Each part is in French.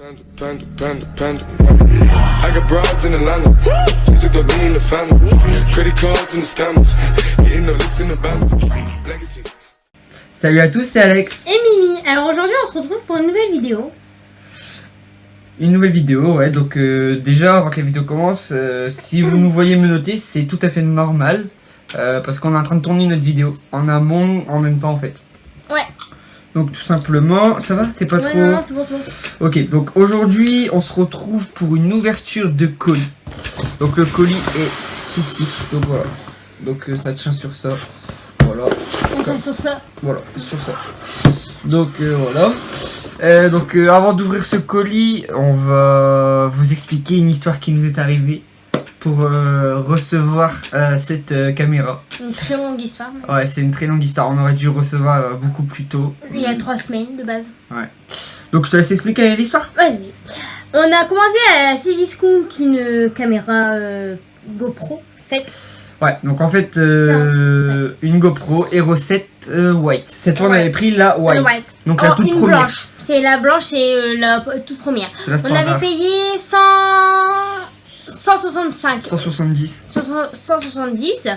Panda, panda, panda, panda. I got broads in Atlanta. Just took the lean in the family. Credit cards and the scammers. Hitting the licks in the van. Legacies. Salut à tous, c'est Alex. Et Mimi. Alors aujourd'hui on se retrouve pour une nouvelle vidéo. Une nouvelle vidéo, ouais. Donc déjà, avant que la vidéo commence, si vous nous voyez me noter, c'est tout à fait normal. Parce qu'on est en train de tourner notre vidéo en amont, en même temps en fait. Ouais. Donc tout simplement, ça va? T'es pas trop... Non, c'est bon, c'est bon. Ok, donc aujourd'hui, on se retrouve pour une ouverture de colis. Donc le colis est ici, donc voilà. Donc ça tient sur ça, voilà. On tient sur ça. Voilà, sur ça. Donc voilà. Avant d'ouvrir ce colis, on va vous expliquer une histoire qui nous est arrivée pour recevoir cette caméra. Une très longue histoire. Ouais, c'est une très longue histoire. On aurait dû recevoir beaucoup plus tôt. Il y a 3 semaines de base. Ouais. Donc je te laisse expliquer l'histoire. Vas-y. On a commandé à Cdiscount une caméra GoPro 7. Ouais, donc en fait, une GoPro Hero 7 White. Cette fois, on avait pris la White. Donc la toute une première. Blanche. C'est la blanche et la toute première. C'est la On standard. avait payé 165. 170. 170.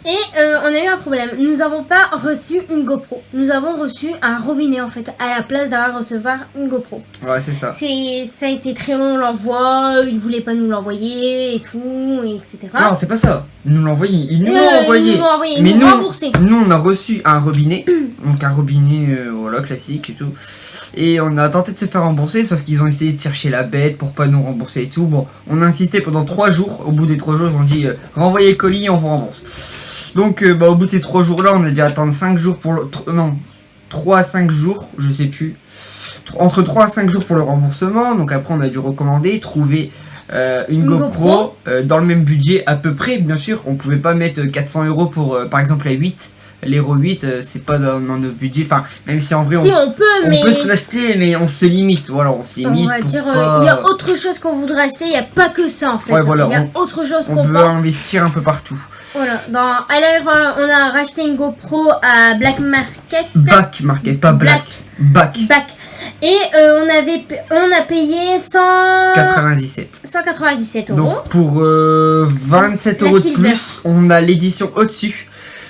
Et on a eu un problème. Nous n'avons pas reçu une GoPro. Nous avons reçu un robinet en fait, à la place d'avoir recevoir une GoPro. Ouais, c'est ça. Ça a été très long l'envoi. Ils ne voulaient pas nous l'envoyer et tout, etc. Non, c'est pas ça. Ils nous l'ont envoyé. Ils nous l'ont envoyé. Ils nous l'ont envoyé. Mais Ils nous ont remboursé. nous, on a reçu un robinet. Donc un robinet, voilà, classique et tout. Et on a tenté de se faire rembourser, sauf qu'ils ont essayé de chercher la bête pour pas nous rembourser et tout. Bon, on a insisté pendant 3 jours. Au bout des 3 jours, ils ont dit renvoyez le colis, on vous rembourse. Donc, au bout de ces 3 jours-là, on a dû attendre 5 jours pour le... Non, 3 à 5 jours, je sais plus. Entre 3 à 5 jours pour le remboursement. Donc après, on a dû recommander, trouver une GoPro dans le même budget à peu près. Bien sûr, on pouvait pas mettre 400 € pour, par exemple, la 8. L'Hero 8, c'est pas dans nos budgets. Enfin, même si en vrai, si, on peut se l'acheter, mais on se limite. Voilà, on se limite. On va dire, pas... il y a autre chose qu'on voudrait acheter. Il n'y a pas que ça en fait. Ouais, voilà, il y a autre chose qu'on veut pense. investir un peu partout. Voilà. Alors, on a racheté une GoPro à Black Market. Back Market, pas Black. Back. Et on a payé 197 €. Donc pour 27 € de plus, on a l'édition au-dessus.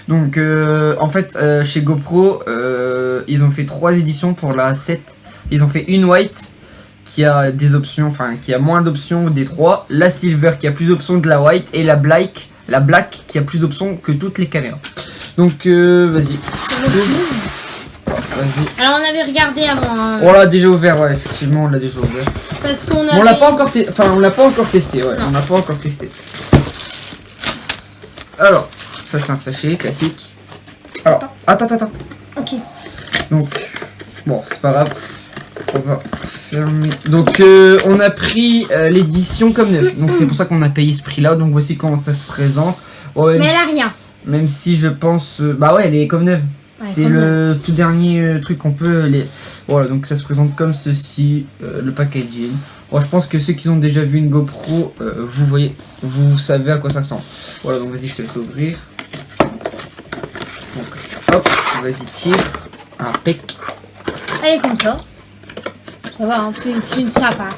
Donc en fait chez GoPro ils ont fait 3 éditions pour la 7. Ils ont fait une white qui a des options, enfin qui a moins d'options des 3, la silver qui a plus d'options que la white et la black qui a plus d'options que toutes les caméras. Donc vas-y. Alors on avait regardé avant. On l'a déjà ouvert, ouais, effectivement on l'a déjà ouvert. Parce qu'on on l'a pas encore on l'a pas encore testé, ouais, on n'a pas encore testé. Alors, ça c'est un sachet classique. Alors, attends. Ok. Donc, bon, c'est pas grave. On va fermer. Donc, on a pris l'édition comme neuve. Donc, c'est pour ça qu'on a payé ce prix-là. Donc, voici comment ça se présente. Ouais, mais elle a rien. Même si je pense... bah ouais, elle est comme neuve. Ouais, c'est le tout dernier truc qu'on peut... Voilà, donc ça se présente comme ceci, le packaging. Bon, je pense que ceux qui ont déjà vu une GoPro, vous savez à quoi ça ressemble. Voilà, donc vas-y, je te laisse ouvrir. Donc, hop, vas-y, tire. Impec. Elle est comme ça. Ça va, hein, c'est une sympa.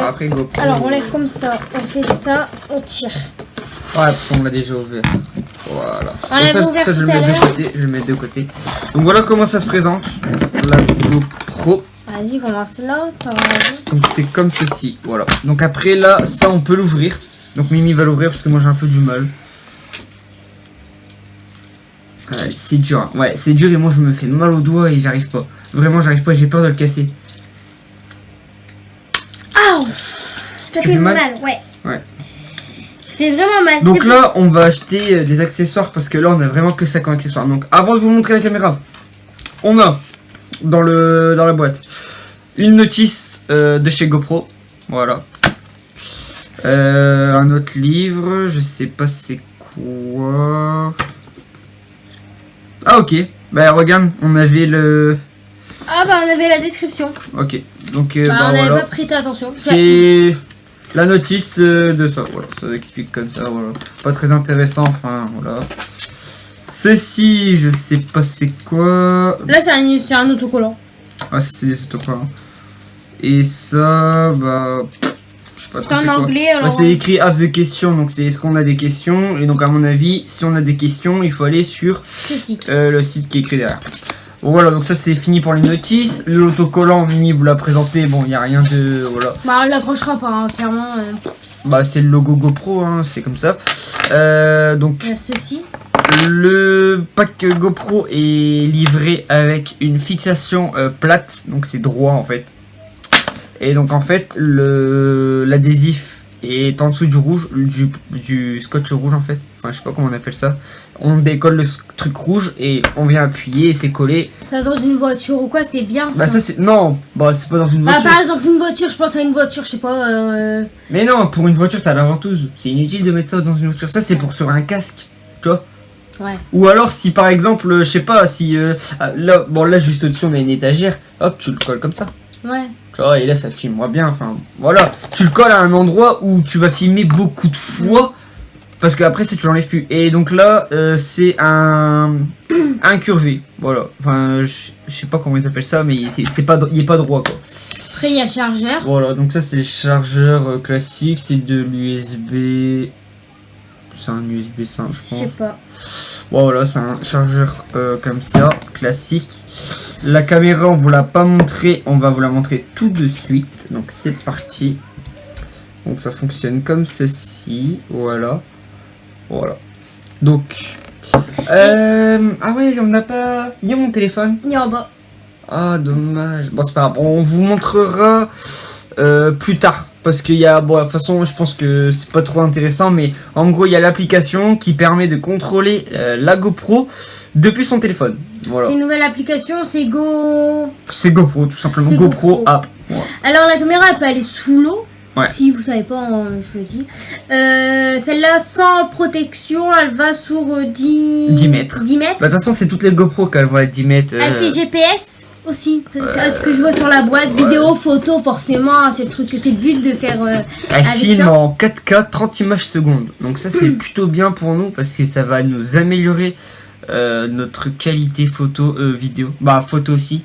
Après, GoPro. Alors, on lève comme ça, on fait ça, on tire. Ouais, parce qu'on l'a déjà ouvert. Voilà. On l'avait ouvert ça je tout le à mets de l'heure. côté. Je le mets de côté. Donc voilà comment ça se présente. La GoPro. Vas-y, commence là. Donc c'est comme ceci. Voilà. Donc après là, ça on peut l'ouvrir. Donc Mimi va l'ouvrir parce que moi j'ai un peu du mal. C'est dur. Hein. Ouais, c'est dur et moi je me fais mal au doigt et j'arrive pas. Vraiment, j'arrive pas. J'ai peur de le casser. Aouh! Ça fait mal, ouais. Ouais. Ça fait vraiment mal. Donc là, on va acheter des accessoires parce que là, on a vraiment que ça comme accessoires. Donc avant de vous montrer la caméra, on a dans la boîte une notice de chez GoPro. Voilà. Un autre livre. Je sais pas c'est quoi. Ah ok. Bah regarde, on avait le... Ah bah on avait la description. Ok. Donc on n'avait voilà. pas prêté attention. C'est la notice de ça. Voilà. Ça explique comme ça. Voilà. Pas très intéressant. Enfin voilà. Ceci, je sais pas c'est quoi. Là c'est un autocollant. Ah c'est des autocollants. Et ça, bah... je sais pas trop C'est en quoi. anglais, Bah, alors. c'est écrit have the question, donc c'est est-ce qu'on a des questions. Et donc à mon avis, si on a des questions, il faut aller sur Ce site. le site qui est écrit derrière. Voilà, donc ça c'est fini pour les notices. L'autocollant, Mimi vous l'a présenté, bon il n'y a rien de... Voilà. Bah, on l'accrochera pas, hein, clairement. Bah c'est le logo GoPro, hein, c'est comme ça. Donc Il y a ceci. le pack GoPro est livré avec une fixation plate, donc c'est droit en fait. Et donc en fait l'adhésif est en dessous du rouge, du scotch rouge en fait. Enfin je sais pas comment on appelle ça. On décolle le truc rouge et on vient appuyer et c'est collé. Ça dans une voiture ou quoi, c'est bien. Bah ça c'est... Non, bah c'est pas dans une Bah, voiture. par exemple, une voiture, je pense à une voiture, je sais pas. Mais non, pour une voiture t'as la ventouse. C'est inutile de mettre ça dans une voiture. Ça c'est pour sur un casque, tu vois. Ouais. Ou alors si par exemple, je sais pas, si là, bon là juste au-dessus on a une étagère, hop tu le colles comme ça. Ouais. Tu vois, et là ça filmera bien, enfin voilà. Tu le colles à un endroit où tu vas filmer beaucoup de fois, parce qu'après si tu l'enlèves plus. Et donc là c'est un incurvé, voilà. Enfin je sais pas comment ils appellent ça, mais c'est pas, il est pas droit quoi. Après, il y a le chargeur. Voilà, donc ça c'est les chargeurs classiques, c'est de l'USB... C'est un USB 5 je Je pense. sais pas. Voilà, c'est un chargeur comme ça, classique. La caméra, on vous l'a pas montré, on va vous la montrer tout de suite. Donc c'est parti. Donc ça fonctionne comme ceci, voilà. Voilà. Donc... ah ouais, on n'a pas... Il y a mon téléphone. Il est en bas. Ah, dommage. Bon, c'est pas grave. On vous montrera plus tard. Parce qu'il y a... Bon, de toute façon, je pense que c'est pas trop intéressant. Mais en gros, il y a l'application qui permet de contrôler la GoPro depuis son téléphone. Voilà. C'est une nouvelle application, c'est Go. C'est GoPro, tout simplement. C'est GoPro GoPro. App. Voilà. Alors, la caméra, elle peut aller sous l'eau. Ouais. Si vous savez pas, je le dis. Celle-là, sans protection, elle va sur 10 mètres. 10 mètres. Bah, de toute façon, c'est toutes les GoPro qu'elles vont être 10 mètres. Elle fait GPS aussi. C'est ce que je vois sur la boîte. Vidéo, photo, forcément. C'est le truc, c'est le but de faire. Elle avec filme ça. en 4K 30 images secondes. Donc ça c'est plutôt bien pour nous parce que ça va nous améliorer notre qualité photo vidéo. Bah photo aussi.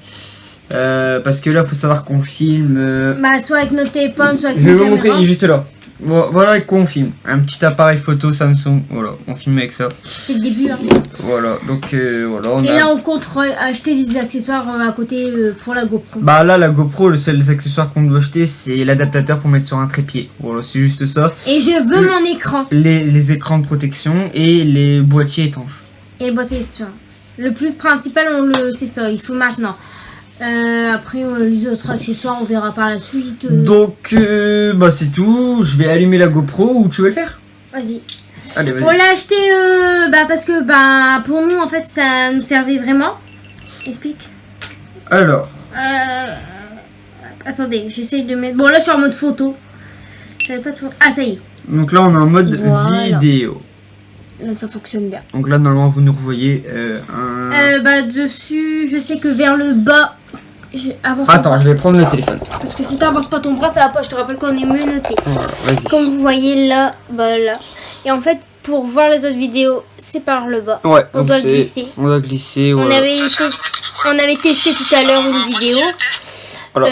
Parce que là faut savoir qu'on filme. Bah, soit avec notre téléphone, soit avec Je vais une vous caméra. montrer, il est juste là. Voilà avec quoi on filme. Un petit appareil photo Samsung. Voilà, on filme avec ça. C'est le début. Hein. Voilà, donc voilà. On Et a... là, on compte acheter des accessoires à côté pour la GoPro. Bah là la GoPro, le seul accessoire qu'on doit acheter c'est l'adaptateur pour mettre sur un trépied. Voilà, c'est juste ça. Et je veux mon écran. Les écrans de protection et les boîtiers étanches. Et le boîtier étanche. Le plus principal, c'est ça, il faut maintenant. Après, les autres accessoires, on verra par la suite. Donc, bah c'est tout. Je vais allumer la GoPro ou tu veux le faire? Vas-y. Allez, On vas-y. l'a acheté parce que pour nous, en fait, ça nous servait vraiment. Explique. Alors, Attendez, j'essaye de mettre... Bon, là, je suis en mode photo. Ça va pas tout... Ah, ça y est. donc là on est en mode Voilà. vidéo. Là, ça fonctionne bien. Donc là normalement vous nous revoyez Dessus, je sais que vers le bas... Avance ton Attends, bras. je vais prendre le téléphone. Parce que si t'avances pas ton bras, ça va pas. Je te rappelle qu'on est menotté. Voilà, vas-y. Comme vous voyez là, là. Et en fait, pour voir les autres vidéos, c'est par le bas. Ouais, On donc doit c'est... glisser. On doit glisser, On voilà. avait testé tout à l'heure une vidéo. Voilà.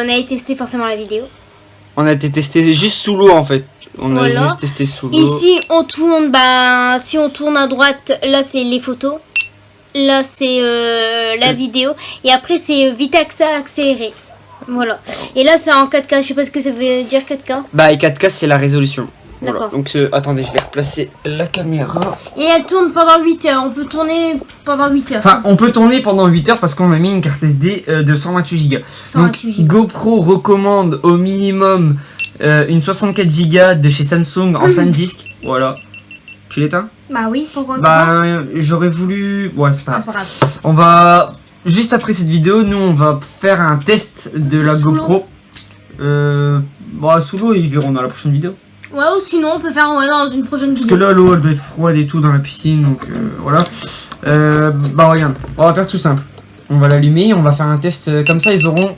On avait testé forcément la vidéo. On a été testé juste sous l'eau en fait. On Voilà. a juste testé sous l'eau. Ici, on tourne, si on tourne à droite, là c'est les photos. Là c'est la vidéo. Et après c'est vitesse accélérée. Voilà. Et là c'est en 4K. Je sais pas ce que ça veut dire 4K. Bah et 4K c'est la résolution. Voilà. D'accord. Donc attendez, je vais replacer la caméra. Et elle tourne pendant 8 heures. On peut tourner pendant 8 heures. Enfin, on peut tourner pendant 8 heures parce qu'on a mis une carte SD de 128 Go. 128 Donc, GoPro recommande au minimum une 64 Go de chez Samsung en SanDisk. Voilà. Tu l'éteins? Bah oui, pourquoi pas. Bah, j'aurais voulu... Ouais, c'est pas Ah, grave. c'est pas grave. On va... Juste après cette vidéo, nous, on va faire un test de la Sous GoPro. Bah, sous l'eau, ils verront dans la prochaine vidéo. Ouais, ou sinon on peut faire dans une prochaine Parce que vidéo. là, l'eau, elle doit être froide et tout dans la piscine, donc voilà. Bah regarde, on va faire tout simple. On va l'allumer, on va faire un test comme ça, ils auront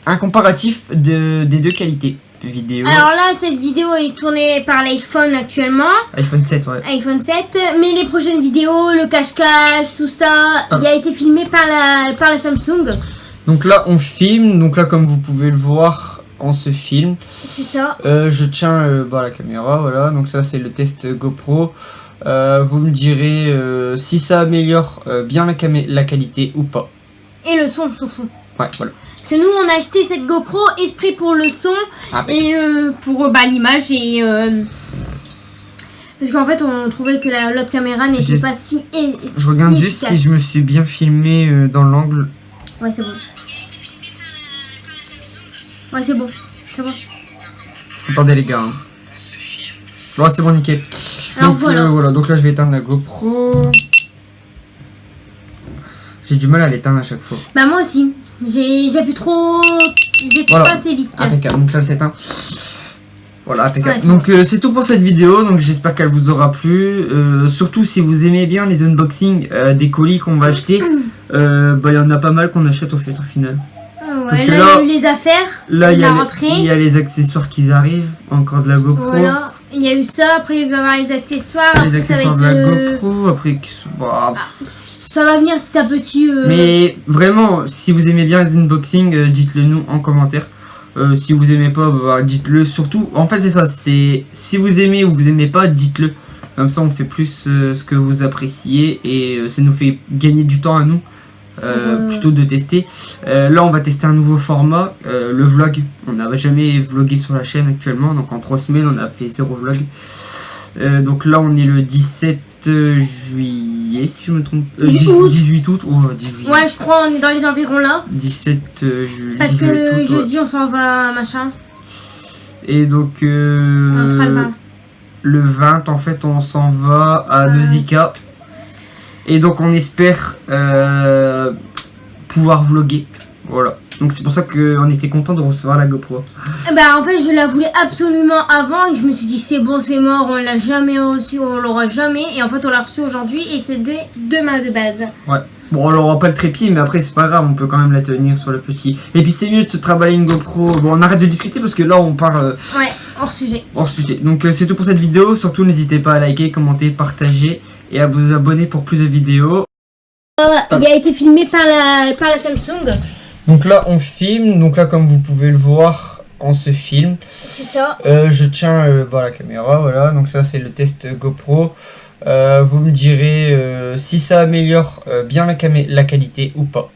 un comparatif des deux qualités vidéo. Alors là, cette vidéo est tournée par l'iPhone actuellement. iPhone 7, ouais. iPhone 7, mais les prochaines vidéos, le cache-cache, tout ça, il a été filmé par la Samsung. Donc là on filme, donc là comme vous pouvez le voir, on se filme. C'est ça. Je tiens la caméra, voilà, donc ça c'est le test GoPro. Vous me direz si ça améliore bien la qualité ou pas. Et le son surtout. Ouais, voilà. Parce que nous on a acheté cette GoPro exprès pour le son et pour l'image et parce qu'en fait on trouvait que l'autre caméra n'était pas si Je regarde juste si je me suis bien filmé dans l'angle. Ouais c'est bon. Ouais c'est bon. C'est bon. Attendez les gars. Hein. Ouais c'est bon nickel. Alors Donc voilà. Donc là je vais éteindre la GoPro. J'ai du mal à l'éteindre à chaque fois. Bah moi aussi. J'ai trop Voilà. pas assez vite. Impeccable. Donc là c'est éteint. Voilà, impeccable. Ouais, donc c'est tout pour cette vidéo. Donc j'espère qu'elle vous aura plu. Surtout si vous aimez bien les unboxings des colis qu'on va acheter. Il y en a pas mal qu'on achète au final. Parce que là, il y a eu les affaires, là il y a les accessoires qui arrivent, encore de la GoPro. Voilà, il y a eu ça, après il va y avoir les accessoires, Les après accessoires ça va de être la GoPro, après... ça va venir petit à petit. Mais vraiment, si vous aimez bien les unboxings, dites-le nous en commentaire. Si vous aimez pas, dites-le surtout. En fait c'est ça, c'est si vous aimez ou vous aimez pas, dites-le. Comme ça on fait plus ce que vous appréciez et ça nous fait gagner du temps à nous. Plutôt de tester. Là on va tester un nouveau format, le vlog. On n'a jamais vlogué sur la chaîne actuellement, donc en 3 semaines on a fait 0 vlog. Donc là on est le 17 juillet si je me trompe. 18 août. Oh, 18. Ouais je crois on est dans les environs là. 17 juillet. Parce que jeudi on s'en va machin. Et donc On sera le 20. Le 20 en fait on s'en va à Nausicaa. Et donc on espère pouvoir vlogger. Voilà. Donc c'est pour ça qu'on était content de recevoir la GoPro. Bah en fait je la voulais absolument avant et je me suis dit c'est bon c'est mort, on l'a jamais reçu, on l'aura jamais. Et en fait on l'a reçu aujourd'hui et c'est demain de base. Ouais. Bon on l'aura pas le trépied mais après c'est pas grave, on peut quand même la tenir sur le petit. Et puis c'est mieux de se travailler une GoPro. Bon on arrête de discuter parce que là on part... Ouais, hors sujet. Hors sujet. Donc c'est tout pour cette vidéo. Surtout n'hésitez pas à liker, commenter, partager et à vous abonner pour plus de vidéos. Il a été filmé par la Samsung. Donc là on filme, donc là comme vous pouvez le voir, on se filme. C'est ça. Je tiens la caméra, voilà, donc ça c'est le test GoPro. Vous me direz si ça améliore bien la qualité ou pas.